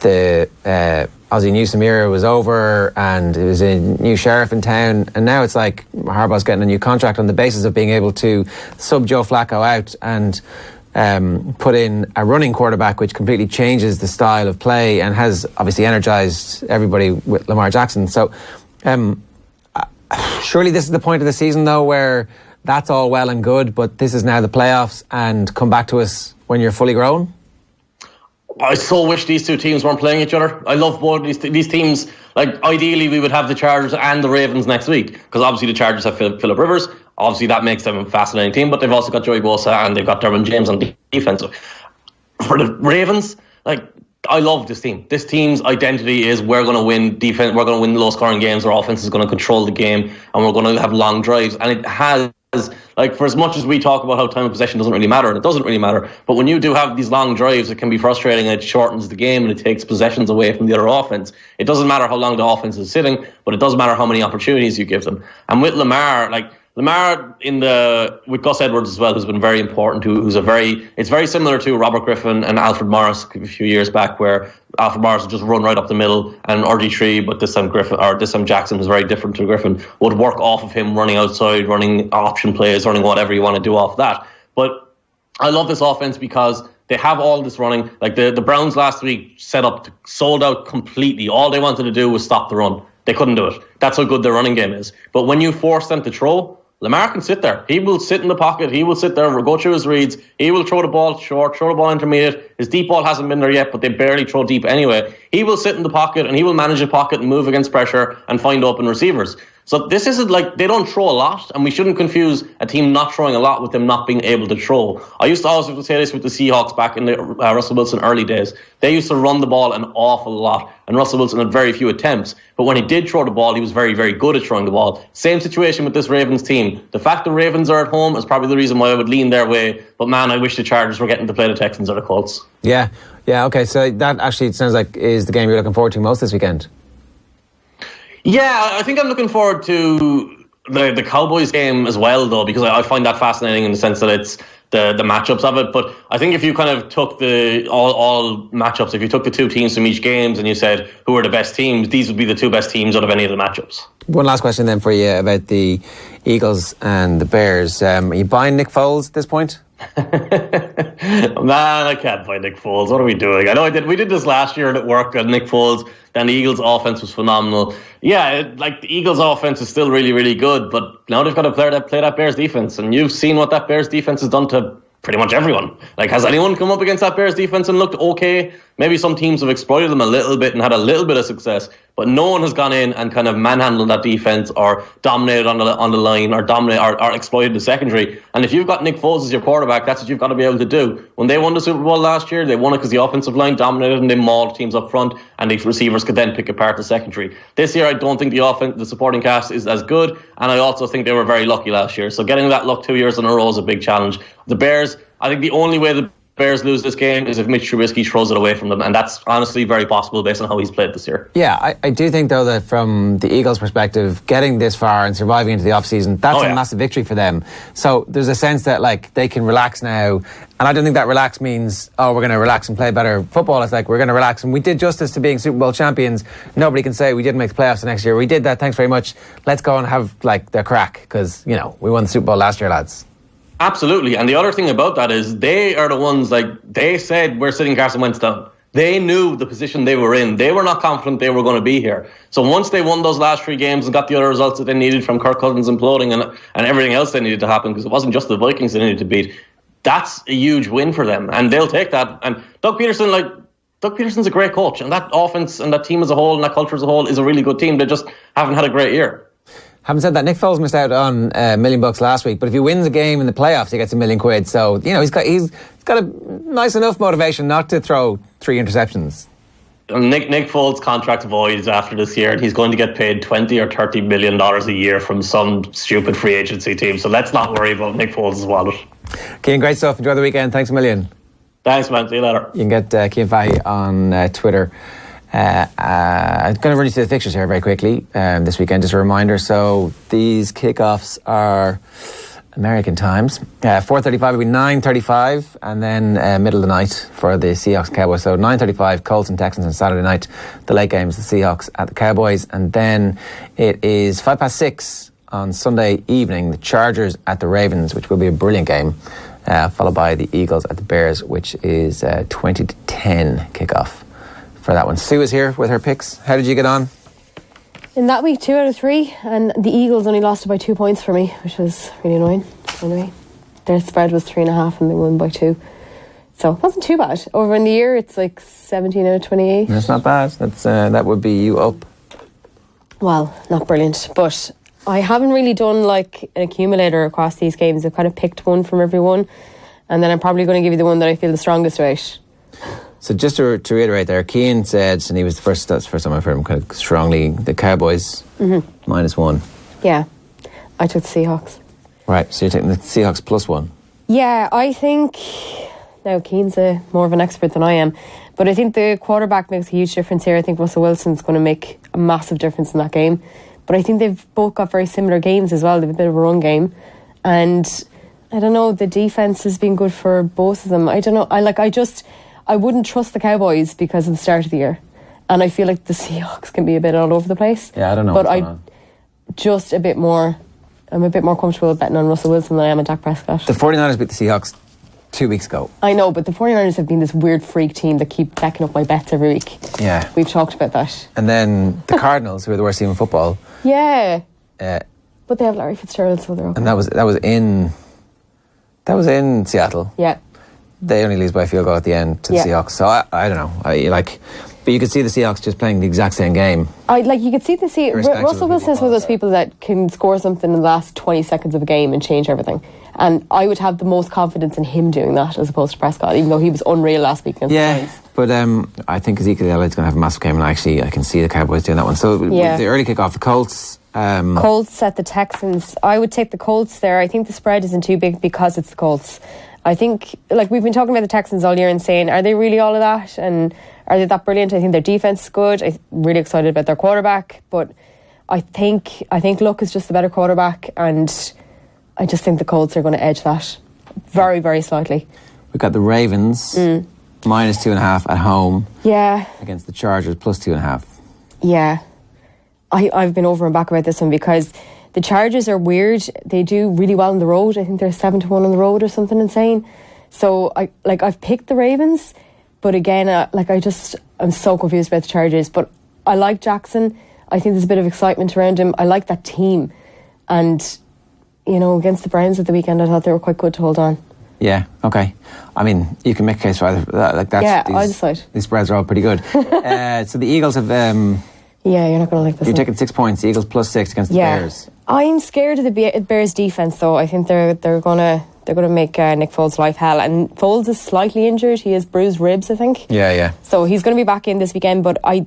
the Ozzie Newsome era was over and it was a new sheriff in town, and now it's like Harbaugh's getting a new contract on the basis of being able to sub Joe Flacco out and put in a running quarterback, which completely changes the style of play and has obviously energised everybody with Lamar Jackson. So surely this is the point of the season though where that's all well and good, but this is now the playoffs, and come back to us when you're fully grown. I so wish these two teams weren't playing each other. I love both these teams. Like, ideally, we would have the Chargers and the Ravens next week, because obviously the Chargers have Phillip Rivers. Obviously, that makes them a fascinating team, but they've also got Joey Bosa and they've got Derwin James on defense. So for the Ravens, I love this team. This team's identity is we're going to win defense. We're going to win low-scoring games. Our offense is going to control the game, and we're going to have long drives. And it has, for as much as we talk about how time of possession doesn't really matter, and it doesn't really matter, but when you do have these long drives, it can be frustrating, and it shortens the game and it takes possessions away from the other offense. It doesn't matter how long the offense is sitting, but it does matter how many opportunities you give them. And with Lamar, with Gus Edwards as well, who's been very important, it's very similar to Robert Griffin and Alfred Morris a few years back, where Alfred Morris would just run right up the middle and RG3, but this time Jackson was very different to Griffin, would work off of him, running outside, running option plays, running whatever you want to do off that. But I love this offense because they have all this running. Like the Browns last week sold out completely. All they wanted to do was stop the run. They couldn't do it. That's how good their running game is. But when you force them to throw, Lamar can sit there. He will sit in the pocket. He will sit there, go through his reads. He will throw the ball short, throw the ball intermediate. His deep ball hasn't been there yet, but they barely throw deep anyway. He will sit in the pocket and he will manage the pocket and move against pressure and find open receivers. So this isn't like they don't throw a lot, and we shouldn't confuse a team not throwing a lot with them not being able to throw. I used to always say this with the Seahawks back in the Russell Wilson early days. They used to run the ball an awful lot, and Russell Wilson had very few attempts. But when he did throw the ball, he was very, very good at throwing the ball. Same situation with this Ravens team. The fact the Ravens are at home is probably the reason why I would lean their way. But man, I wish the Chargers were getting to play the Texans or the Colts. Yeah, okay. So that actually sounds like is the game you're looking forward to most this weekend. Yeah, I think I'm looking forward to the Cowboys game as well, though, because I find that fascinating in the sense that it's the matchups of it. But I think if you kind of took all matchups, if you took the two teams from each games and you said who are the best teams, these would be the two best teams out of any of the matchups. One last question then for you about the Eagles and the Bears. Are you buying Nick Foles at this point? Man, I can't buy Nick Foles. What are we doing? I know we did this last year at work on Nick Foles. Then the Eagles' offense was phenomenal. Yeah, the Eagles' offense is still really, really good, but now they've got to play that Bears defense, and you've seen what that Bears defense has done to pretty much everyone. Has anyone come up against that Bears defense and looked okay? maybe some teams have exploited them a little bit and had a little bit of success, but no one has gone in and kind of manhandled that defense or dominated on the line or or exploited the secondary. And if you've got Nick Foles as your quarterback, that's what you've got to be able to do. When they won the Super Bowl last year, they won it because the offensive line dominated and they mauled teams up front, and the receivers could then pick apart the secondary. This year, I don't think the supporting cast is as good, and I also think they were very lucky last year. So getting that luck 2 years in a row is a big challenge. The Bears, I think the only way the Bears lose this game is if Mitch Trubisky throws it away from them, and that's honestly very possible based on how he's played this year. Yeah, I do think though that from the Eagles' perspective, getting this far and surviving into the off-season, that's a massive victory for them. So there's a sense that like they can relax now, and I don't think that relax means, oh, we're going to relax and play better football. It's like we're going to relax and we did justice to being Super Bowl champions. Nobody can say we didn't make the playoffs the next year. We did that, thanks very much. Let's go and have like their crack, because we won the Super Bowl last year, lads. Absolutely. And the other thing about that is they are the ones, like, they said we're sitting Carson Wentz down. They knew the position they were in. They were not confident they were going to be here. So once they won those last 3 games and got the other results that they needed from Kirk Cousins imploding and everything else they needed to happen, because it wasn't just the Vikings they needed to beat, that's a huge win for them. And they'll take that. And Doug Peterson's a great coach. And that offense and that team as a whole and that culture as a whole is a really good team. They just haven't had a great year. Having said that, Nick Foles missed out on $1 million last week, but if he wins a game in the playoffs, he gets $1 million. So he's got a nice enough motivation not to throw 3 interceptions. Nick Foles' contract voids after this year, and he's going to get paid $20 or $30 million a year from some stupid free agency team. So let's not worry about Nick Foles' wallet. Cian, great stuff. Enjoy the weekend. Thanks a million. Thanks, man. See you later. You can get Cian Fahey on Twitter. I'm going to run you through the fixtures here very quickly this weekend. Just a reminder, so these kickoffs are American times. 4:35 will be 9:35, and then middle of the night for the Seahawks and Cowboys. So 9:35 Colts and Texans on Saturday night. The late games, the Seahawks at the Cowboys, and then it is 6:05 on Sunday evening, the Chargers at the Ravens, which will be a brilliant game, followed by the Eagles at the Bears, which is 20-10 kickoff for that one. Sue is here with her picks. How did you get on? In that week, 2 out of 3, and the Eagles only lost by 2 points for me, which was really annoying. Anyway, their spread was 3.5 and they won by 2. So it wasn't too bad. Over in the year, it's like 17 out of 28. That's not bad. That's that would be you up. Well, not brilliant, but I haven't really done like an accumulator across these games. I've kind of picked one from every one, and then I'm probably going to give you the one that I feel the strongest about. So just to reiterate there, Cian said, and that's the first time I've heard him kind of strongly, the Cowboys -1. Yeah, I took the Seahawks. Right, so you're taking the Seahawks +1. Yeah, I think, now Cian's more of an expert than I am, but I think the quarterback makes a huge difference here. I think Russell Wilson's going to make a massive difference in that game. But I think they've both got very similar games as well. They have a bit of a run game. And I don't know, the defence has been good for both of them. I don't know, I wouldn't trust the Cowboys because of the start of the year. And I feel like the Seahawks can be a bit all over the place. Yeah, I don't know but what's going on. I'm a bit more comfortable betting on Russell Wilson than I am on Dak Prescott. The 49ers beat the Seahawks 2 weeks ago. I know, but the 49ers have been this weird freak team that keep backing up my bets every week. Yeah. We've talked about that. And then the Cardinals, who are the worst team in football. Yeah. But they have Larry Fitzgerald, so they're okay. And that was in Seattle. Yeah. They only lose by a field goal at the end to the Seahawks. So I don't know. But you could see the Seahawks just playing the exact same game. You could see Russell Wilson is one of those people that can score something in the last 20 seconds of a game and change everything. And I would have the most confidence in him doing that as opposed to Prescott, even though he was unreal last week against the Giants. But I think Ezekiel Elliott's going to have a massive game, and I can see the Cowboys doing that one. So with the early kick-off, the Colts. Colts at the Texans. I would take the Colts there. I think the spread isn't too big because it's the Colts. I think, we've been talking about the Texans all year and saying, are they really all of that? And are they that brilliant? I think their defence is good. I'm really excited about their quarterback. But I think Luck is just the better quarterback. And I just think the Colts are going to edge that very, very slightly. We've got the Ravens, -2.5 at home. Yeah. Against the Chargers, +2.5. Yeah. I've been over and back about this one because the Chargers are weird. They do really well on the road. I think they're 7-1 on the road or something insane. So I've picked the Ravens, but again, I'm so confused about the Chargers. But I like Jackson. I think there's a bit of excitement around him. I like that team, and against the Browns at the weekend, I thought they were quite good to hold on. Yeah, okay. I mean, you can make a case for either. Like that's, Yeah, I decide. These spreads are all pretty good. So the Eagles have... Yeah, you're not going to like this. You're one. taking 6 points, the Eagles plus 6 against the Bears. I'm scared of the Bears defence, though. I think they're gonna make Nick Foles' life hell. And Foles is slightly injured. He has bruised ribs, I think. Yeah. So he's going to be back in this weekend. But I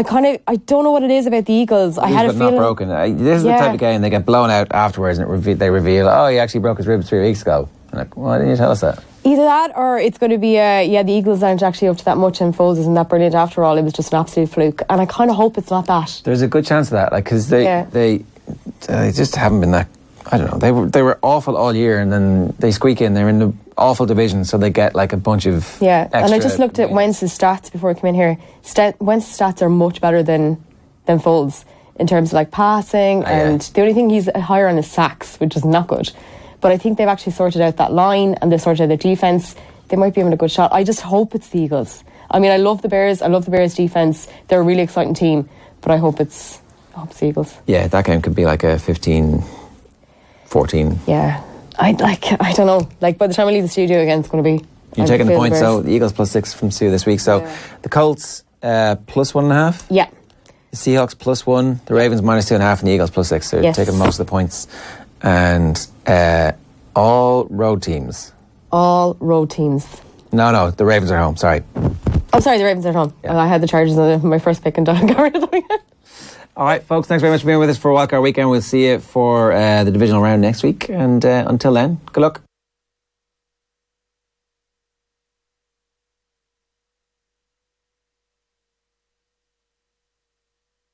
don't know what it is about the Eagles. I had a feeling. Not broken. This is the type of game they get blown out afterwards, and they reveal, oh, he actually broke his ribs 3 weeks ago. I'm like, why didn't you tell us that? Either that, or it's going to be the Eagles aren't actually up to that much, and Foles isn't that brilliant after all. It was just an absolute fluke, and I kind of hope it's not that. There's a good chance of that, like, because they just haven't been that. I don't know. They were awful all year, and then they squeak in. They're in the awful division, so they get like a bunch of and I just looked at Wentz's stats before I came in here. Wentz's stats are much better than Foles in terms of like passing, and the only thing he's higher on is sacks, which is not good. But I think they've actually sorted out that line, and they've sorted out their defence. They might be having a good shot. I just hope it's the Eagles. I mean, I love the Bears. I love the Bears defence. They're a really exciting team, but I hope it's the Eagles. Yeah, that game could be like a 15-14. Yeah. I don't know. Like, by the time I leave the studio again, it's going to be... You're taking the points, so the Eagles plus 6 from Sue this week. So the Colts plus 1.5. Yeah. The Seahawks plus 1. The Ravens minus 2.5, and the Eagles plus 6. So you're taking most of the points. And all road teams. All road teams. No, the Ravens are home. Sorry. Oh, sorry, the Ravens are home. Yeah. I had the Chargers on my first pick and got rid of them again. All right, folks, thanks very much for being with us for Wildcard Weekend. We'll see you for the divisional round next week. And until then, good luck.